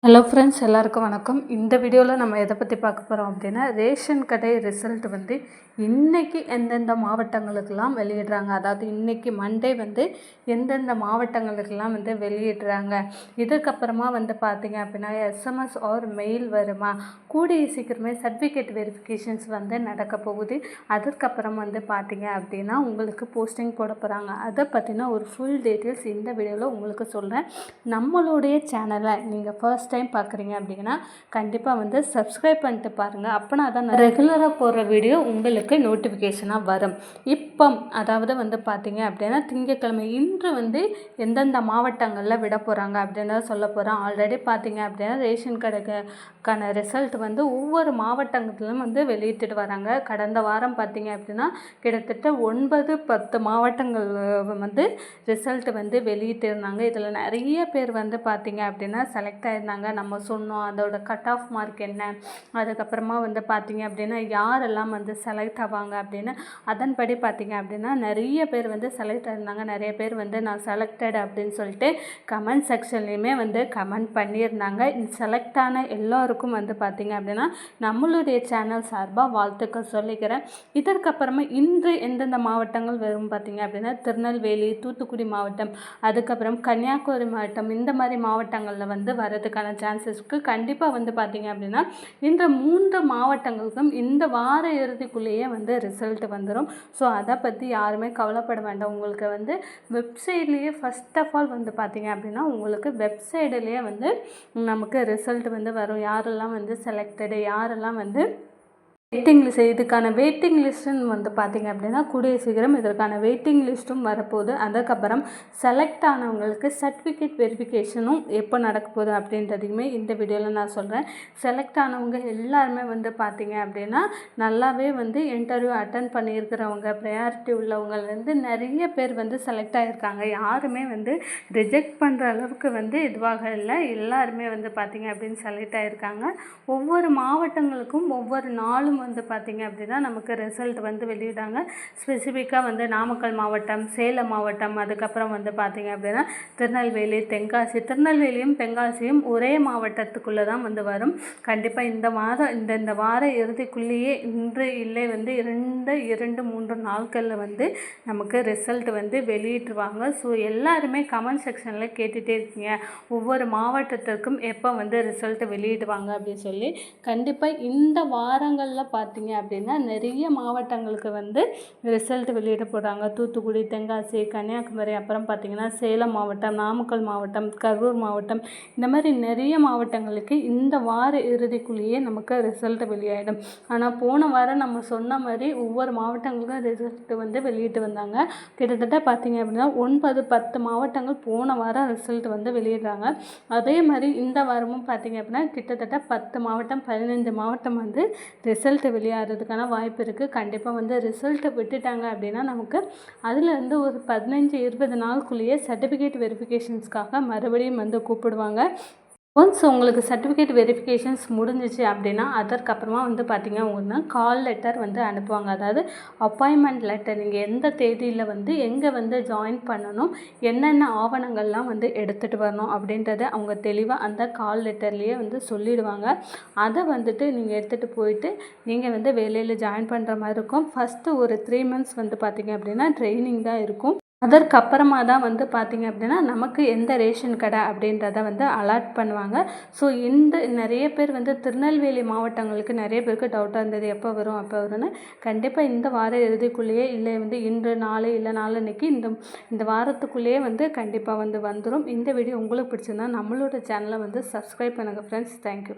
Hello friends, எல்லாருக்கும் வணக்கம். இந்த வீடியோவில் நம்ம எதை பற்றி பார்க்க போகிறோம் அப்படின்னா, ரேஷன் கடை ரிசல்ட் வந்து இன்றைக்கி எந்தெந்த மாவட்டங்களுக்கெல்லாம் வெளியிடுறாங்க. அதாவது இன்றைக்கி மண்டே வந்து எந்தெந்த மாவட்டங்களுக்கெல்லாம் வந்து வெளியிடுறாங்க. இதுக்கப்புறமா வந்து பார்த்திங்க அப்படின்னா எஸ்எம்எஸ் ஆர் மெயில் வருமா, கூடிய சீக்கிரமே சர்டிஃபிகேட் வெரிஃபிகேஷன்ஸ் வந்து நடக்க போகுது. அதுக்கப்புறம் வந்து பார்த்திங்க அப்படின்னா உங்களுக்கு போஸ்டிங் போட போகிறாங்க. அதை பற்றின ஒரு ஃபுல் டீட்டெயில்ஸ் இந்த வீடியோவில் உங்களுக்கு சொல்கிறேன். நம்மளுடைய சேனலை நீங்கள் ஃபர்ஸ்ட் டைம் பார்க்குறீங்க அப்படின்னா கண்டிப்பாக வந்து சப்ஸ்கிரைப் பண்ணிட்டு பாருங்கள். அப்போனா தான் ரெகுலராக போடுற வீடியோ உங்களுக்கு நோட்டிஃபிகேஷனாக வரும். இப்போ அதாவது வந்து பார்த்திங்க அப்படின்னா திங்கட்கிழமை இன்று வந்து எந்தெந்த மாவட்டங்களில் விட போகிறாங்க அப்படின்னு சொல்ல போகிறோம். ஆல்ரெடி பார்த்திங்க அப்படின்னா ரேஷன் கடைக்கான ரிசல்ட் வந்து ஒவ்வொரு மாவட்டங்களிலும் வந்து வெளியிட்டுட்டு வராங்க. கடந்த வாரம் பார்த்திங்க அப்படின்னா கிட்டத்தட்ட 9-10 மாவட்டங்கள் வந்து ரிசல்ட் வந்து வெளியிட்டிருந்தாங்க. இதில் நிறைய பேர் வந்து பார்த்திங்க அப்படின்னா செலக்ட் ஆயிருந்தாங்க. நம்ம சொன்னோம் அதோட கட் ஆஃப் மார்க் என்ன, அதுக்கப்புறமா வந்து பார்த்திங்க அப்படின்னா யாரெல்லாம் வந்து செலக்ட் ஆவாங்க அப்படின்னு அதன்படி பார்த்திங்க அப்படின்னா நிறைய பேர் வந்து செலக்ட் ஆயிருந்தாங்க. நிறைய பேர் வந்து நான் செலக்டட் அப்படின்னு சொல்லிட்டு கமெண்ட் செக்ஷன்லேயுமே வந்து கமெண்ட் பண்ணியிருந்தாங்க. செலக்ட் ஆன எல்லோருக்கும் வந்து பார்த்திங்க அப்படின்னா நம்மளுடைய சேனல் சார்பாக வாழ்த்துக்கள் சொல்லிக்கிறேன். இதற்கப்புறமா இன்று எந்தெந்த மாவட்டங்கள் வரும் பார்த்திங்க அப்படின்னா திருநெல்வேலி, தூத்துக்குடி மாவட்டம், அதுக்கப்புறம் கன்னியாகுமரி மாவட்டம், இந்த மாதிரி மாவட்டங்களில் வந்து வரதுக்கான சான்சஸ்க்கு கண்டிப்பாக வந்து பார்த்திங்க அப்படின்னா இந்த 3 மாவட்டங்களுக்கும் இந்த வார இறுதிக்குள்ளேயே வந்து ரிசல்ட் வந்துடும். ஸோ அதை பற்றி யாருமே கவலைப்பட வேண்டாம். உங்களுக்கு வந்து வெப்சைட்லேயே ஃபஸ்ட் ஆஃப் ஆல் வந்து பார்த்திங்க அப்படின்னா உங்களுக்கு வெப்சைட்லேயே வந்து நமக்கு ரிசல்ட் வந்து வரும். யாரெல்லாம் வந்து செலக்டடு, யாரெல்லாம் வந்து வெயிட்டிங் லிஸ்ட், இதுக்கான வெயிட்டிங் லிஸ்ட்டுன்னு வந்து பார்த்திங்க அப்படின்னா கூடிய சீக்கிரம் இதற்கான வெயிட்டிங் லிஸ்ட்டும் வரப்போகுது. அதுக்கப்புறம் செலக்ட் ஆனவங்களுக்கு சர்டிஃபிகேட் வெரிஃபிகேஷனும் எப்போ நடக்க போகுது அப்படின்றதையுமே இந்த வீடியோவில் நான் சொல்கிறேன். செலக்ட் ஆனவங்க எல்லாருமே வந்து பார்த்திங்க அப்படின்னா நல்லாவே வந்து இன்டர்வியூ அட்டன் பண்ணியிருக்கிறவங்க, ப்ரையாரிட்டி உள்ளவங்கலேருந்து நிறைய பேர் வந்து செலக்ட் ஆகியிருக்காங்க. யாருமே வந்து ரிஜெக்ட் பண்ணுற அளவுக்கு வந்து இதுவாக இல்லை. எல்லாருமே வந்து பார்த்திங்க அப்படின்னு செலக்ட் ஆகியிருக்காங்க. ஒவ்வொரு மாவட்டங்களுக்கும் ஒவ்வொரு நாளும் வந்து பார்த்திங்க அப்படின்னா நமக்கு ரிசல்ட் வந்து வெளியிடாங்க. ஸ்பெசிஃபிக்காக வந்து நாமக்கல் மாவட்டம், சேலம் மாவட்டம், அதுக்கப்புறம் வந்து பார்த்திங்க அப்படின்னா திருநெல்வேலி, தென்காசி, திருநெல்வேலியும் தென்காசியும் ஒரே மாவட்டத்துக்குள்ளே தான் வந்து வரும். கண்டிப்பாக இந்த வார இறுதிக்குள்ளேயே இன்று இல்லை வந்து 2-3 நாட்களில் வந்து நமக்கு ரிசல்ட் வந்து வெளியிட்டுருவாங்க. ஸோ எல்லாருமே கமெண்ட் செக்ஷனில் கேட்டுகிட்டே இருக்கீங்க ஒவ்வொரு மாவட்டத்திற்கும் எப்போ வந்து ரிசல்ட் வெளியிடுவாங்க அப்படின்னு சொல்லி. கண்டிப்பாக இந்த வாரங்களில் பார்த்திங்க அப்படின்னா நிறைய மாவட்டங்களுக்கு வந்து ரிசல்ட் வெளியிட போகிறாங்க. தூத்துக்குடி, தென்காசி, கன்னியாகுமரி, அப்புறம் பார்த்திங்கன்னா சேலம் மாவட்டம், நாமக்கல் மாவட்டம், கரூர் மாவட்டம், இந்த மாதிரி நிறைய மாவட்டங்களுக்கு இந்த வார இறுதிக்குள்ளேயே நமக்கு ரிசல்ட் வெளியாகிடும். ஆனால் போன வாரம் நம்ம சொன்ன மாதிரி ஒவ்வொரு மாவட்டங்களுக்கும் ரிசல்ட் வந்து வெளியிட்டு வந்தாங்க. கிட்டத்தட்ட பார்த்திங்க அப்படின்னா 9-10 மாவட்டங்கள் போன வாரம் ரிசல்ட் வந்து வெளியிடுறாங்க. அதே மாதிரி இந்த வாரமும் பார்த்திங்க அப்படின்னா கிட்டத்தட்ட 10 மாவட்டம் 15 மாவட்டம் வந்து ரிசல்ட் வெளியாகிறதுக்கான வாய்ப்பு இருக்குது. கண்டிப்பாக வந்து ரிசல்ட்டை விட்டுட்டாங்க அப்படின்னா நமக்கு அதுலேருந்து ஒரு 15-20 நாளுக்குள்ளேயே சர்டிஃபிகேட் வெரிஃபிகேஷன்ஸ்க்காக மறுபடியும் வந்து கூப்பிடுவாங்க. ஒன்ஸ் உங்களுக்கு சர்டிஃபிகேட் வெரிஃபிகேஷன்ஸ் முடிஞ்சிச்சு அப்படின்னா அதற்கப்புறமா வந்து பார்த்திங்க அப்படின்னா கால் லெட்டர் வந்து அனுப்புவாங்க. அதாவது அப்பாயின்மெண்ட் லெட்டர், நீங்கள் எந்த தேதியில் வந்து எங்கே வந்து ஜாயின் பண்ணணும், என்னென்ன ஆவணங்கள்லாம் வந்து எடுத்துகிட்டு வரணும் அப்படின்றத அவங்க தெளிவாக அந்த கால் லெட்டர்லேயே வந்து சொல்லிடுவாங்க. அதை வந்துட்டு நீங்கள் எடுத்துகிட்டு போயிட்டு நீங்கள் வந்து வேலையில் ஜாயின் பண்ணுற மாதிரி இருக்கும். ஃபஸ்ட்டு ஒரு 3 months வந்து பார்த்திங்க அப்படின்னா ட்ரைனிங் தான் இருக்கும். அதற்கப்புறமா தான் வந்து பார்த்திங்க அப்படின்னா நமக்கு எந்த ரேஷன் கடை அப்படின்றத வந்து அலாட் பண்ணுவாங்க. ஸோ நிறைய பேர் வந்து திருநெல்வேலி மாவட்டங்களுக்கு நிறைய பேருக்கு டவுட்டாக இருந்தது எப்போ வரும் அப்போ வரும்னு. கண்டிப்பாக இந்த வார இறுதிக்குள்ளேயே இல்லை வந்து இன்று நாளை இல்லை நாளன்னைக்கு இந்த வாரத்துக்குள்ளேயே வந்து கண்டிப்பாக வந்து வந்துடும். இந்த வீடியோ உங்களுக்கு பிடிச்சிருந்தா நம்மளோட சேனலை வந்து சப்ஸ்கிரைப் பண்ணுங்கள் ஃப்ரெண்ட்ஸ். தேங்க்யூ.